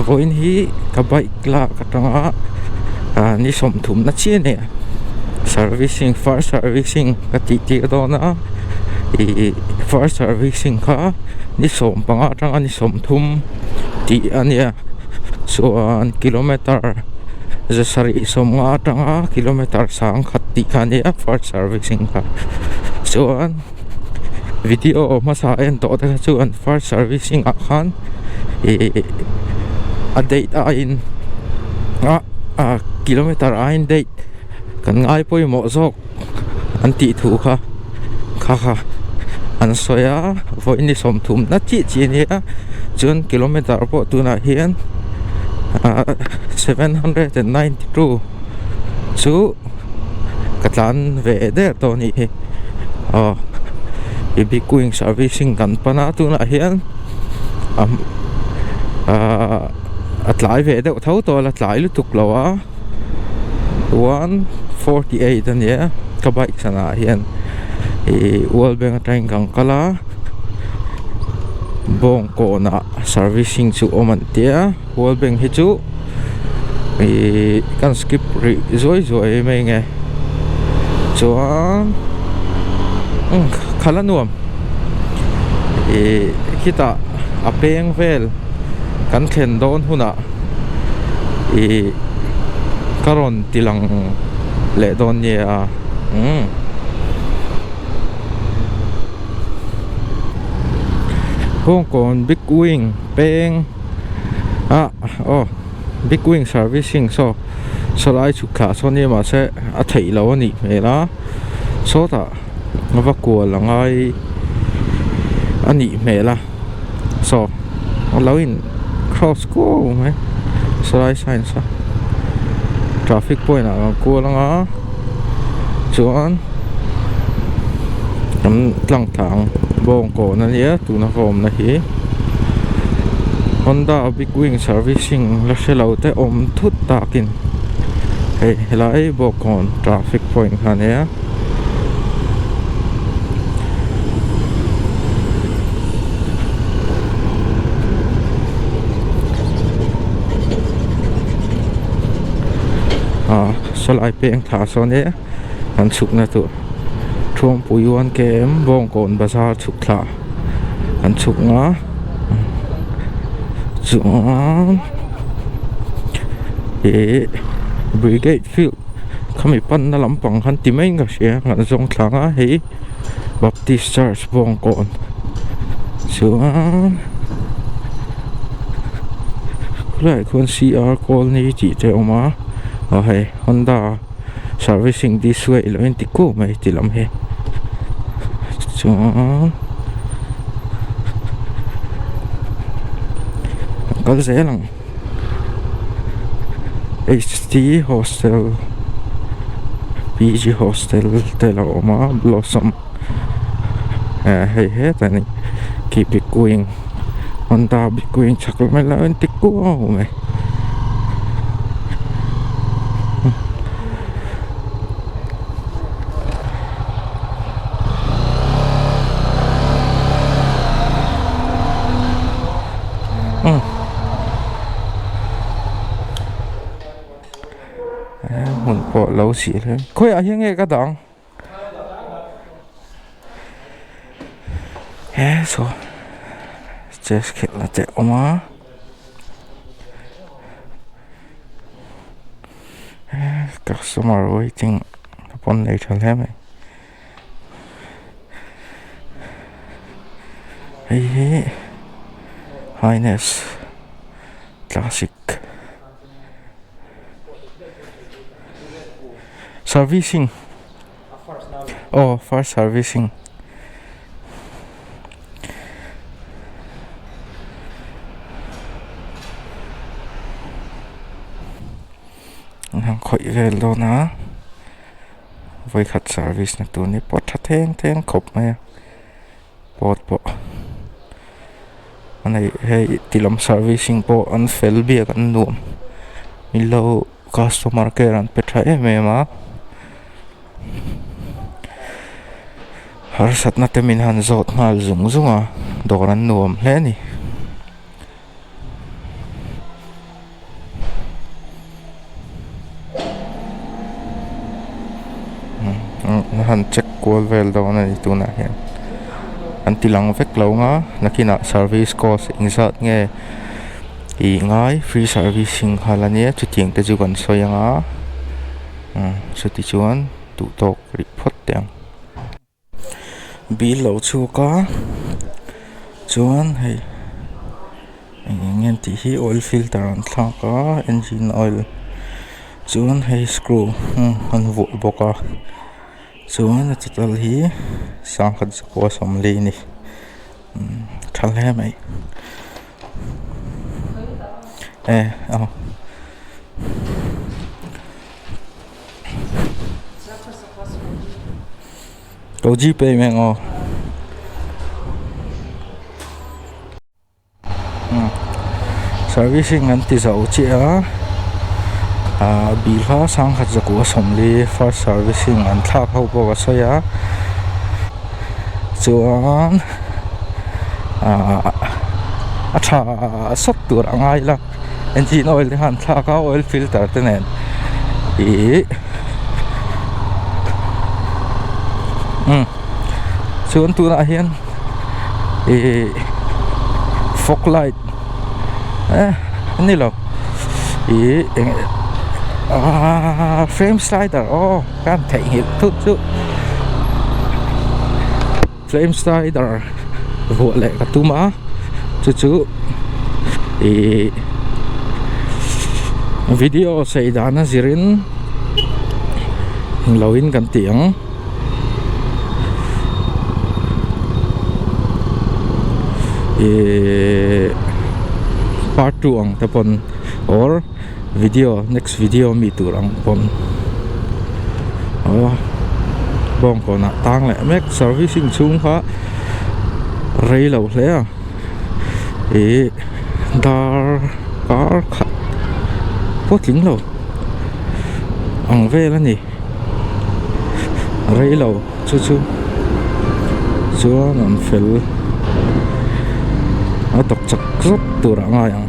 voin hi ka bike la ka tanga ni som thum na chi ne servicing far servicing ka ti do na far servicing ka ni som panga tanga ni som thum ti ania chuan kilometer zasari som nga tanga kilometer sang khatti khania far servicing ka chuan video masa en to ta chuan far servicing a khan a date a in kilometer a in date kan ngai poi mo zok an ti thu kha an soya voi ni som thum na chi ni a chuan kilometer po tu na hian 792 chu katlan ve de to ni Ibikuing servicing kan pana tu na hian at lai ve de thau to la tlai lu tuk lawa 148 ania ka bike sana hian wall bang train kang kala bong ko na servicing chu oman tia wall bang hi chu kan skip zoi mai nge chuan khalanuam kita apeng vel kan khen don huna karon tilang le don ya Hong Kong big wing peng big wing servicing so lai chu kha so ni ma se a thei lo ni me la so ta ngava ko langai ani me la so lo in cross ko me so lai sign sa traffic point a ko langa chuan tlang thang bong ko na nia tu na rom na hi Honda big wing servicing la shelo te om thut takin hey lai bokon traffic point khania salai peng tha so ne an chuk na tu thom puiwan kem bong kon bazar chuk thla an chuk nga chuan brigade field khami pan na lampang han ti mai nga sia ngan zong thlanga hei Baptist Church bong kon chuan lai kon CR colony ti te oma hey Honda servicing this way lo in tiku mai tilam he chuan kal zelang HT hostel PG hostel te la oma Blossom hey tani keep it going Honda big going chakla mai lo in tiku mai mun po lâu xỉ lên khôi à hiên nghe cái đằng so just get là chạy oma customer waiting upon later lem hey Highness Classic servicing for servicing khoi vel lo na voi khat service na tu ni pot tha theng khop mai pot po anai hei tilam servicing po an fel bia kan nuam milo customer care an petra ma har sat na temin han zot ngal zunga doran nuam hle ni han check call vel do na ni tu na hian an tilang vek lo nga nakina service cost inzat nge I ngai free servicing halania chuting te chu kan soyanga chuti chuan tu tok report teng bill lo chu ka chuan hei ngen ti hi oil filter an thla ka engine oil chuan hei screw an vu boka chuan a total hi sangkhat ko som le ni thal he mai Go GPay meng servicing an ti zau chi bilha sang khat zaku somli first servicing an thak ho bo ka soya chuan tha sot tur angai la engine oil han thaka oil filter te nen chuan tuna hian fog light ani lo frame slider kan thei hil thu chu frame slider vo le ka tuma chu video sei dana zirin loin kan tiang part 2 ang tapon or video next video mi turang pon bong ko na tang le mek servicing chung kha rei lo hle dar car khat potling lo ang ve la ni rei lo chu chuan an fel a tok chak zot tur anga yang